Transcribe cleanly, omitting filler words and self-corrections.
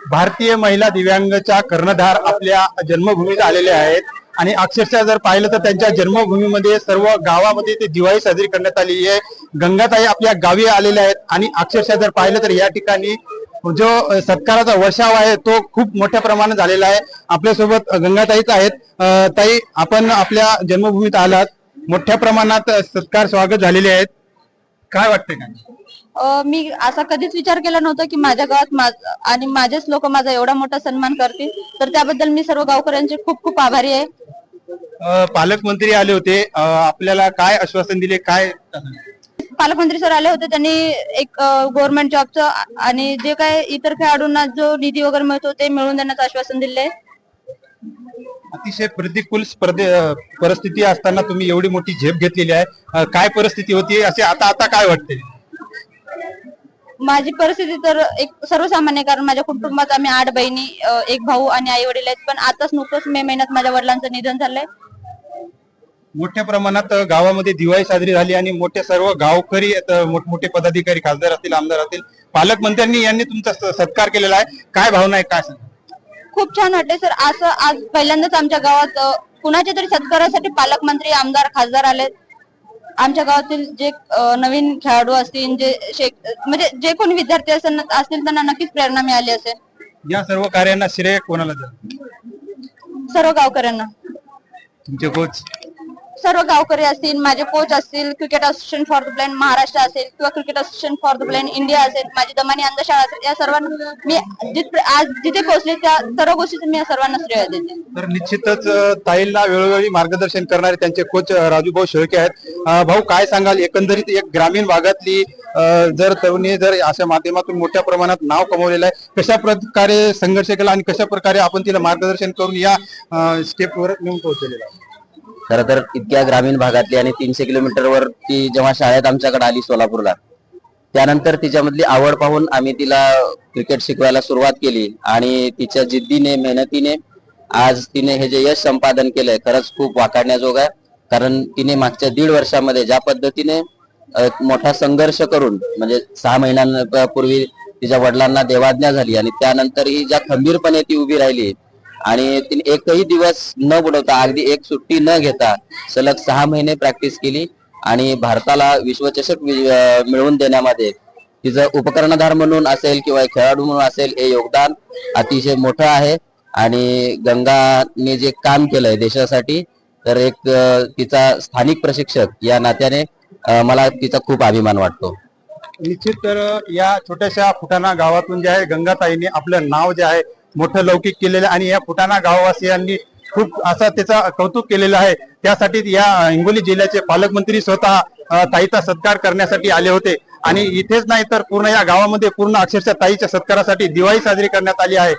भारतीय महिला दिव्यांगच्या कर्णधार आपल्या जन्मभूमीत आलेले आहेत आणि अक्षरशः जर पाहिलं तर त्यांच्या जन्मभूमीमध्ये सर्व गावामध्ये ते दिवाळी साजरी करण्यात आली आहे। गंगाताई आपल्या गावी आलेल्या आहेत आणि अक्षरशः जर पाहिलं तर या ठिकाणी जो सत्काराचा वर्षाव आहे तो खूप मोठ्या प्रमाणात झालेला आहे। आपल्यासोबत गंगाताईच आहेत। ताई, आपण आपल्या जन्मभूमीत आलात, मोठ्या प्रमाणात सत्कार स्वागत झालेले आहेत, काय वाटतंय का? मी असा कधीच विचार केला नव्हता की माझ्या गावात आणि माझेच लोक माझा एवढा मोठा सन्मान करतील, तर त्याबद्दल मी सर्व गावकऱ्यांचे खूप खूप आभारी आहे। पालकमंत्री आले होते, आपल्याला काय आश्वासन दिले, काय? पालकमंत्री सर आले होते, त्यांनी एक गव्हर्नमेंट जॉबचं आणि जे काय इतर खेळाडूंना जो निधी वगैरे मिळतो ते मिळवून देण्याचं आश्वासन दिले। अतिशय प्रतिकूल परिस्थिती असताना तुम्ही एवढी मोठी झेप घेतलेली आहे, काय परिस्थिती होती असे आता आता काय वाटते? माझी परिस्थिती तर एक सर्वसामान्य, कारण माझ्या कुटुंबात आम्ही 8 बहिणी, एक भाऊ आणि आई वडील आहेत, पण आताच नुकतंच मे महिन्यात माझ्या वडिलांचं निधन झालंय। मोठ्या प्रमाणात गावामध्ये दिवाळी साजरी झाली आणि मोठे सर्व गावकरी, मोठमोठे पदाधिकारी, खासदार असतील, आमदार असतील, पालकमंत्र्यांनी यांनी तुमचा सत्कार केलेला आहे, काय भावना आहे, काय सांगा? खूप छान वाटते सर। असं आज पहिल्यांदाच आमच्या गावात कुणाच्या तरी सत्कारासाठी पालकमंत्री, आमदार, खासदार आले। आमच्या गावातील जे नवीन खेळाडू असतील, म्हणजे जे कोणी विद्यार्थी असतील त्यांना नक्कीच प्रेरणा मिळाली असेल। या सर्व कार्यांना श्रेय कोणाला द्या? सर्व गावकऱ्यांना। तुमचे कोच? सर्व गावकरी असतील, माझे कोच असतील, cricket association for the blind Maharashtra असेल किंवा cricket association for the blind India असेल, माझी दमानी अंधशाळा असेल, या सर्वांना मी आज जिथे पोहोचले त्या सर्व गोष्टीचं मी या सर्वांना श्रेय देते। तर निश्चितच ताईंना वेळोवेळी मार्गदर्शन करणारे त्यांचे कोच राजूभाऊ शेळके आहेत। भाऊ, काय सांगाल, एकंदरीत एक ग्रामीण भागातली जर तरुणी जर अशा माध्यमातून मोठ्या प्रमाणात नाव कमवलेलं आहे, कशा प्रकारे संघर्ष केला आणि कशा प्रकारे आपण तिला मार्गदर्शन करून या स्टेपवर नेऊन पोहोचलेला आहे? खर तर इतक्या ग्रामीण भागातली आणि 300 किलोमीटरवर ती जेव्हा शाळेत आमच्याकडे आली सोलापूरला, त्यानंतर तिच्यामधली आवड पाहून आम्ही तिला क्रिकेट शिकवायला सुरुवात केली आणि तिच्या जिद्दीने, मेहनतीने आज तिने हे जे यश संपादन केलंय खरंच खूप वाखाणण्याजोग आहे। कारण तिने मागच्या 1.5 वर्षामध्ये ज्या पद्धतीने मोठा संघर्ष करून, म्हणजे 6 महिन्यांपूर्वी तिच्या वडिलांना देवाज्ञा झाली आणि त्यानंतरही ज्या खंबीरपणे ती उभी राहिली आणि तिने एकही दिवस न बुडवता, अगदी एक सुट्टी न घेता सलग 6 महिने प्रॅक्टिस केली आणि भारताला विश्वचषक मिळवून देण्यामध्ये तिचं उपकर्णधार म्हणून असेल किंवा खेळाडू म्हणून असेल, हे योगदान अतिशय मोठं आहे। आणि गंगाने जे काम केलंय देशासाठी, तर एक तिचा स्थानिक प्रशिक्षक या नात्याने मला तिचा खूप अभिमान वाटतो। निश्चित तर या छोट्याशा फुटाणा गावातून जे आहे गंगाताईने आपलं नाव जे आहे मोठं लौकिक केलेलं आणि या फुटाणा गाववासियांनी खूप असं त्याचं कौतुक केलेलं आहे। त्यासाठी या हिंगोली जिल्ह्याचे पालकमंत्री स्वतः ताईचा सत्कार करण्यासाठी आले होते आणि इथेच नाही तर पूर्ण या गावामध्ये पूर्ण अक्षरशः ताईच्या सत्कारासाठी दिवाळी साजरी करण्यात आली आहे।